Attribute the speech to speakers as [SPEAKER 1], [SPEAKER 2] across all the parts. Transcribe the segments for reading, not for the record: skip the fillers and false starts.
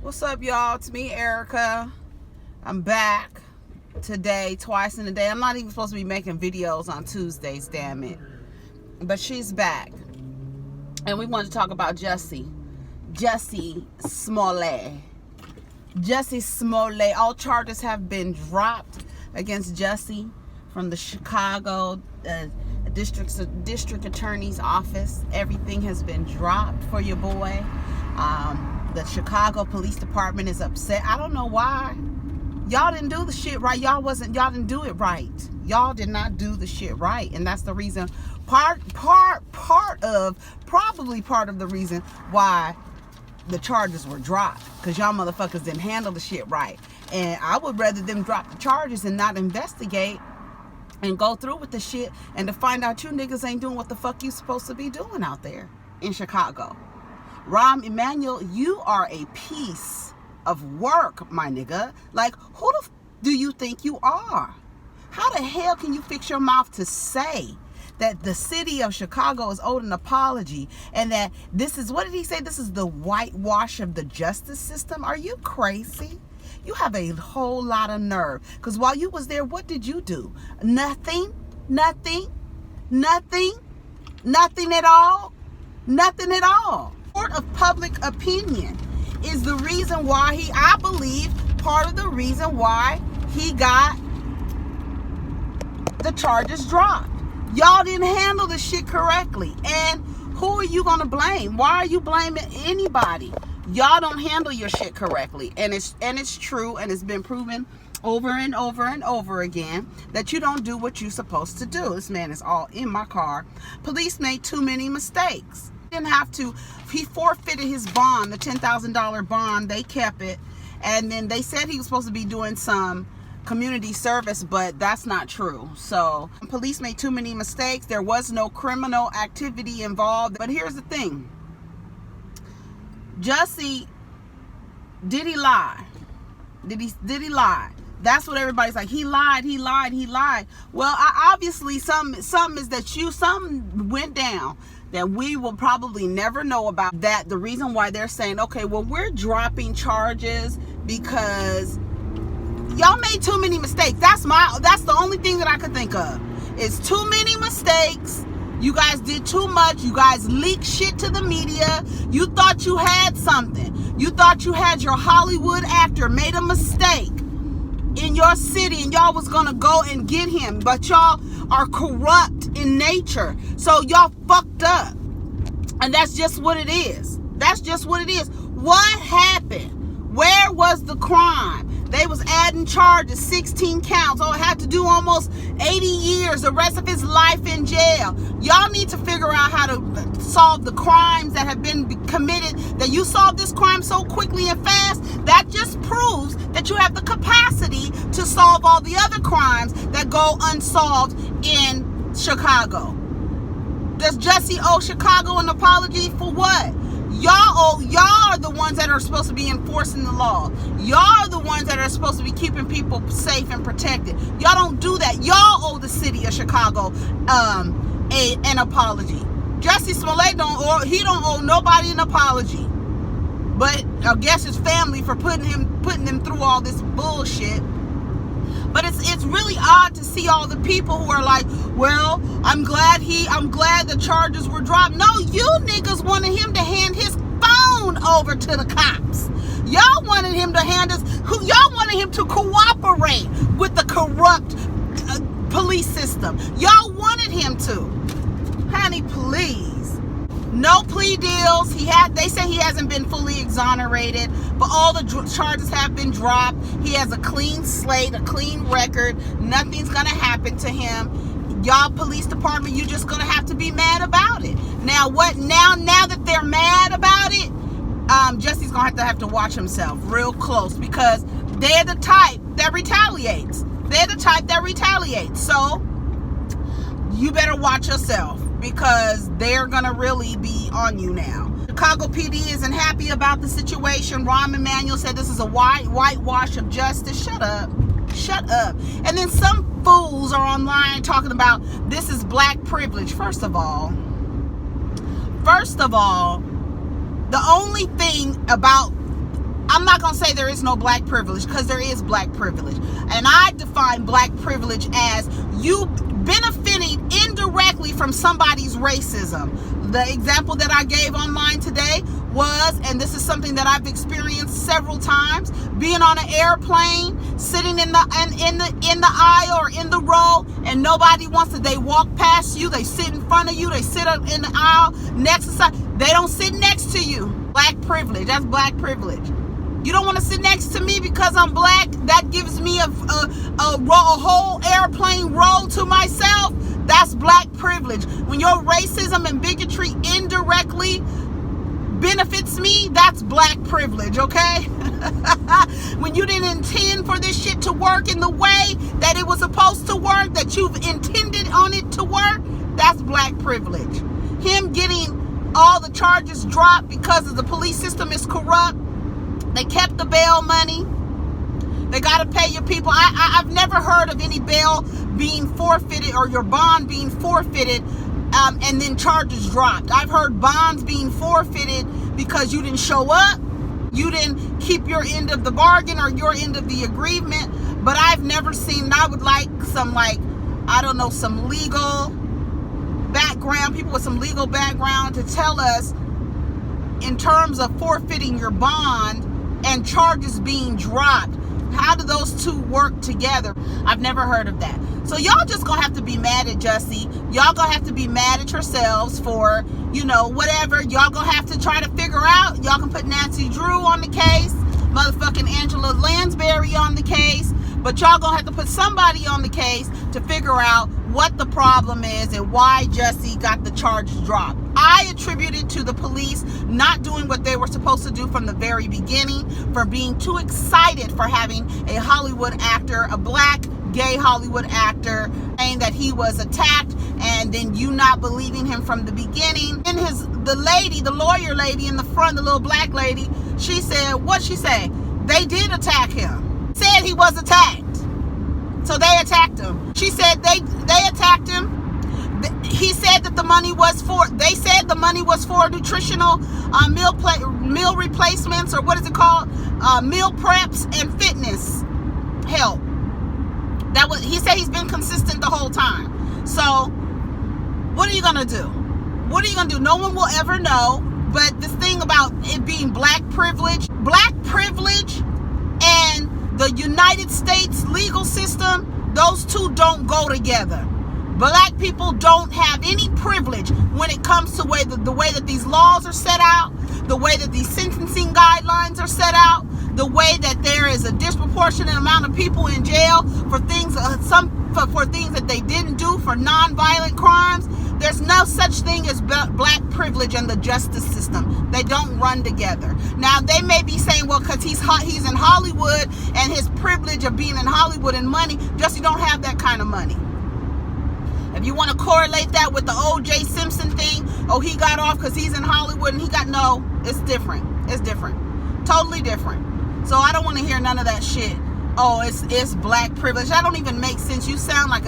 [SPEAKER 1] What's up, y'all? It's me, Erica. I'm back today, twice in a day. I'm not even supposed to be making videos on Tuesdays, damn it. But she's back. And we want to talk about Jussie Smollett. Jussie Smollett. All charges have been dropped against Jussie from the Chicago district attorney's office. Everything has been dropped for your boy. The Chicago Police Department is upset. I don't know why. Y'all didn't do the shit right. Y'all didn't do it right. Y'all did not do the shit right. And that's the reason, probably part of the reason why the charges were dropped. Because y'all motherfuckers didn't handle the shit right. And I would rather them drop the charges and not investigate and go through with the shit and to find out you niggas ain't doing what the fuck you supposed to be doing out there in Chicago. Rahm Emanuel, you are a piece of work, my nigga. Like, who the do you think you are? How the hell can you fix your mouth to say that the city of Chicago is owed an apology and that this is, what did he say? This is the whitewash of the justice system? Are you crazy? You have a whole lot of nerve. Because while you was there, what did you do? Nothing at all. Nothing at all. Court of public opinion is the reason why I believe, part of the reason why he got the charges dropped. Y'all didn't handle the shit correctly. And who are you going to blame? Why are you blaming anybody? Y'all don't handle your shit correctly. And it's true, and it's been proven over and over and over again that you don't do what you're supposed to do. This man is all in my car. Police made too many mistakes. Didn't have to. He forfeited his bond, the $10,000 bond. They kept it, and then they said he was supposed to be doing some community service, but that's not true. So police made too many mistakes. There was no criminal activity involved. But here's the thing, Jussie, did he lie? Did he lie? That's what everybody's like. He lied. Well, obviously something is that something went down that we will probably never know about. That the reason why they're saying, okay, well, we're dropping charges because y'all made too many mistakes. That's the only thing that I could think of. It's too many mistakes. You guys did too much. You guys leaked shit to the media. You thought you had something. You thought you had your Hollywood actor made a mistake in your city and y'all was gonna go and get him, but y'all are corrupt in nature, so y'all fucked up. And that's just what it is. What happened? Where was the crime? They was adding charges, 16 counts. Oh, it had to do almost 80 years, the rest of his life in jail. Y'all need to figure out how to solve the crimes that have been committed. That you solved this crime so quickly and fast, that just proves that you have the capacity to solve all the other crimes that go unsolved in Chicago. Does Jussie owe Chicago an apology for what? Y'all are the ones that are supposed to be enforcing the law. Y'all are the ones that are supposed to be keeping people safe and protected. Y'all don't do that. Y'all owe the city of Chicago an apology. Jussie Smollett don't owe nobody an apology. But I guess his family for putting them through all this bullshit. But it's really odd to see all the people who are like, well, I'm glad the charges were dropped. No, you niggas wanted him to hand his phone over to the cops. Y'all wanted him to cooperate with the corrupt police system. Y'all wanted him to. Honey, please. No plea deals. They say he hasn't been fully exonerated, but all the charges have been dropped. He has a clean slate, a clean record. Nothing's gonna happen to him. Y'all police department, you're just gonna have to be mad about it. Now what? Now that they're mad about it, Jussie's gonna have to watch himself real close, because they're the type that retaliates. So you better watch yourself, because they're gonna really be on you now. Chicago PD isn't happy about the situation. Rahm Emanuel said this is a whitewash of justice. Shut up. And then some fools are online talking about this is black privilege. First of all, the only thing about, I'm I'm not going to say there is no black privilege, because there is black privilege. And I define black privilege as you benefiting indirectly from somebody's racism. The example that I gave online today was, and this is something that I've experienced several times, being on an airplane, sitting in the aisle or in the row, and nobody wants to. They walk past you, they sit in front of you, they sit up in the aisle next to somebody. They don't sit next to you. Black privilege. That's black privilege. You don't want to sit next to me because I'm black. That gives me a whole airplane row to myself. That's black privilege. When your racism and bigotry indirectly benefits me, that's black privilege, okay? When you didn't intend for this shit to work in the way that it was supposed to work, that you've intended on it to work, that's black privilege. Him getting all the charges dropped because of the police system is corrupt. They kept the bail money. They got to pay your people. I've never heard of any bail being forfeited or your bond being forfeited and then charges dropped. I've heard bonds being forfeited because you didn't show up. You didn't keep your end of the bargain or your end of the agreement. But I've never seen, and I would like some, I don't know, some legal background, people with some legal background to tell us in terms of forfeiting your bond and charges being dropped. How do those two work together? I've never heard of that. So y'all just gonna have to be mad at Jussie. Y'all gonna have to be mad at yourselves for, whatever. Y'all gonna have to try to figure out. Y'all can put Nancy Drew on the case, motherfucking Angela Lansbury on the case, but y'all gonna have to put somebody on the case to figure out what the problem is and why Jussie got the charges dropped. I attribute it to the police not doing what they were supposed to do from the very beginning, for being too excited for having a Hollywood actor, a black gay Hollywood actor, saying that he was attacked, and then you not believing him from the beginning. And the lawyer lady in the front, the little black lady, she said, what'd she say? They did attack him. Said he was attacked. So they attacked him. She said they attacked him. He said that they said the money was for nutritional meal replacements, or what is it called? Meal preps and fitness help. He said he's been consistent the whole time. So what are you gonna do? What are you gonna do? No one will ever know. But this thing about it being black privilege and the United States legal system, those two don't go together. Black people don't have any privilege when it comes to the way that these laws are set out, the way that these sentencing guidelines are set out, the way that there is a disproportionate amount of people in jail for things, for things that they didn't do, for non-violent crimes. There's no such thing as black privilege and the justice system. They don't run together. Now, they may be saying, well, because he's in Hollywood and his privilege of being in Hollywood and money, Jussie don't have that kind of money. If you want to correlate that with the O.J. Simpson thing, he got off because he's in Hollywood and no, it's different. It's different. Totally different. So I don't want to hear none of that shit. It's black privilege. That don't even make sense. You sound like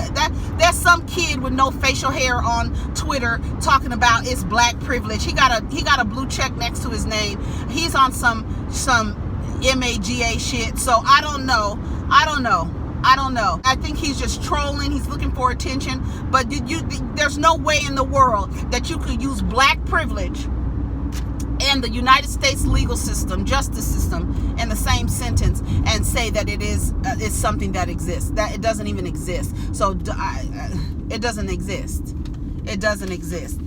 [SPEAKER 1] there's some kid with no facial hair on Twitter talking about it's black privilege. He got a blue check next to his name. He's on some MAGA shit. So I don't know. I think he's just trolling. He's looking for attention. But there's no way in the world that you could use black privilege and the United States legal system, justice system, in the same sentence and say that it's something that exists. That it doesn't even exist. So it doesn't exist. It doesn't exist.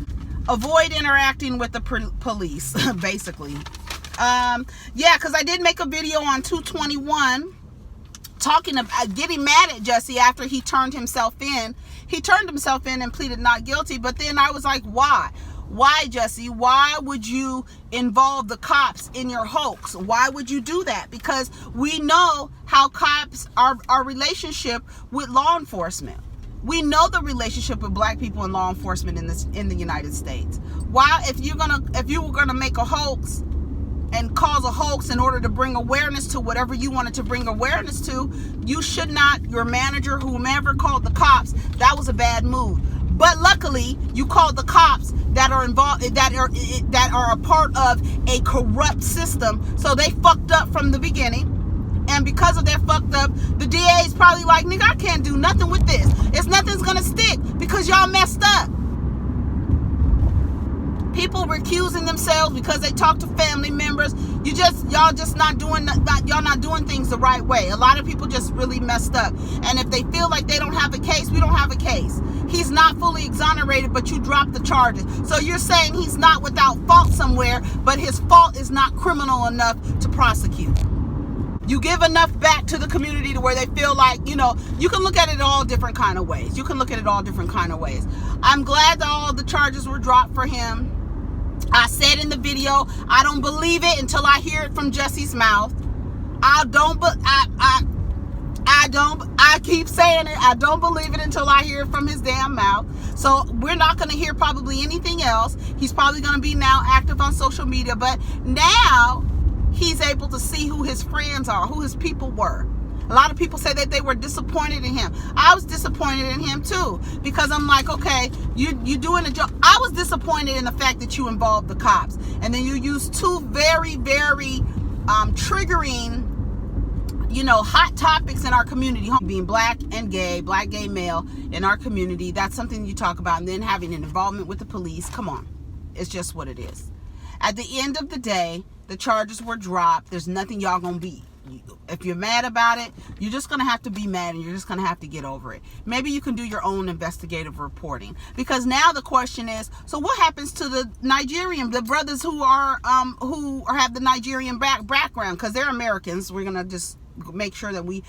[SPEAKER 1] Avoid interacting with the police, basically. Because I did make a video on 221 talking about getting mad at Jussie after he turned himself in. He turned himself in and pleaded not guilty. But then I was like, why? Why, Jussie? Why would you involve the cops in your hoax? Why would you do that? Because we know how cops our relationship with law enforcement. We know the relationship with black people and law enforcement in the United States. Why, if you were gonna make a hoax and cause a hoax in order to bring awareness to whatever you wanted to bring awareness to, you should not, your manager, whomever called the cops, that was a bad move. But luckily, you called the cops that are involved, that are a part of a corrupt system. So they fucked up from the beginning. And because of their fucked up, the DA is probably like, nigga, I can't do nothing with this. Nothing's gonna stick because y'all messed up. People recusing themselves because they talk to family members. Y'all not doing things the right way. A lot of people just really messed up. And if they feel like they don't have a case, we don't have a case. He's not fully exonerated, but you dropped the charges. So you're saying he's not without fault somewhere, but his fault is not criminal enough to prosecute. You give enough back to the community to where they feel like, you can look at it all different kind of ways. I'm glad that all the charges were dropped for him. I said in the video, I don't believe it until I hear it from Jussie's mouth. I keep saying it. I don't believe it until I hear it from his damn mouth. So we're not going to hear probably anything else. He's probably going to be now active on social media, but now he's able to see who his friends are, who his people were. A lot of people say that they were disappointed in him. I was disappointed in him too, because I'm like, okay, you doing a job. I was disappointed in the fact that you involved the cops, and then you used two very, very triggering, hot topics in our community. Being black and gay, black gay male in our community, that's something you talk about, and then having an involvement with the police. Come on, it's just what it is. At the end of the day, the charges were dropped. There's nothing y'all gonna be. If you're mad about it, you're just going to have to be mad, and you're just going to have to get over it. Maybe you can do your own investigative reporting, because now the question is, so what happens to the brothers who have the Nigerian background, because they're Americans. We're going to just make sure that we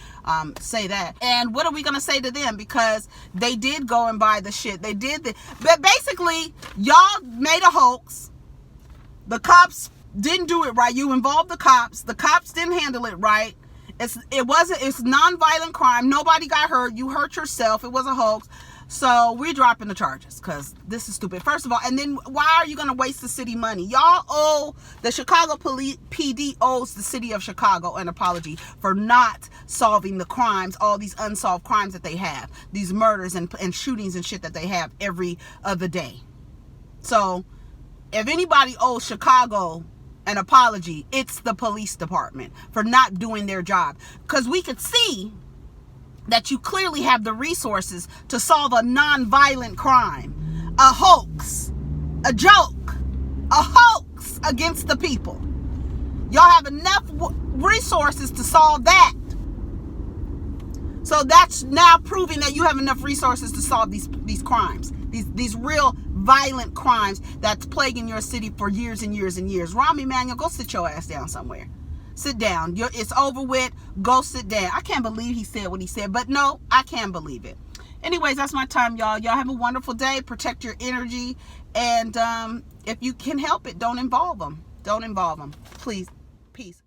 [SPEAKER 1] say that. And what are we going to say to them? Because they did go and buy the shit. But basically, y'all made a hoax. The cops didn't do it right. You involved the cops. The cops didn't handle it right. It's non-violent crime. Nobody got hurt. You hurt yourself. It was a hoax. So we're dropping the charges because this is stupid. First of all, and then why are you going to waste the city money? Y'all owe, the Chicago PD owes the city of Chicago an apology for not solving the crimes, all these unsolved crimes that they have, these murders and shootings and shit that they have every other day. So if anybody owes Chicago an apology, it's the police department for not doing their job. Because we could see that you clearly have the resources to solve a non-violent crime, a hoax, a joke, a hoax against the people. Y'all have enough resources to solve that. So that's now proving that you have enough resources to solve these crimes, these real violent crimes that's plaguing your city for years and years and years. Rahm Emanuel, go sit your ass down somewhere. Sit down. It's over with. Go sit down. I can't believe he said what he said, but no, I can believe it. Anyways, that's my time, y'all. Y'all have a wonderful day. Protect your energy, and if you can help it, don't involve them. Don't involve them, please. Peace.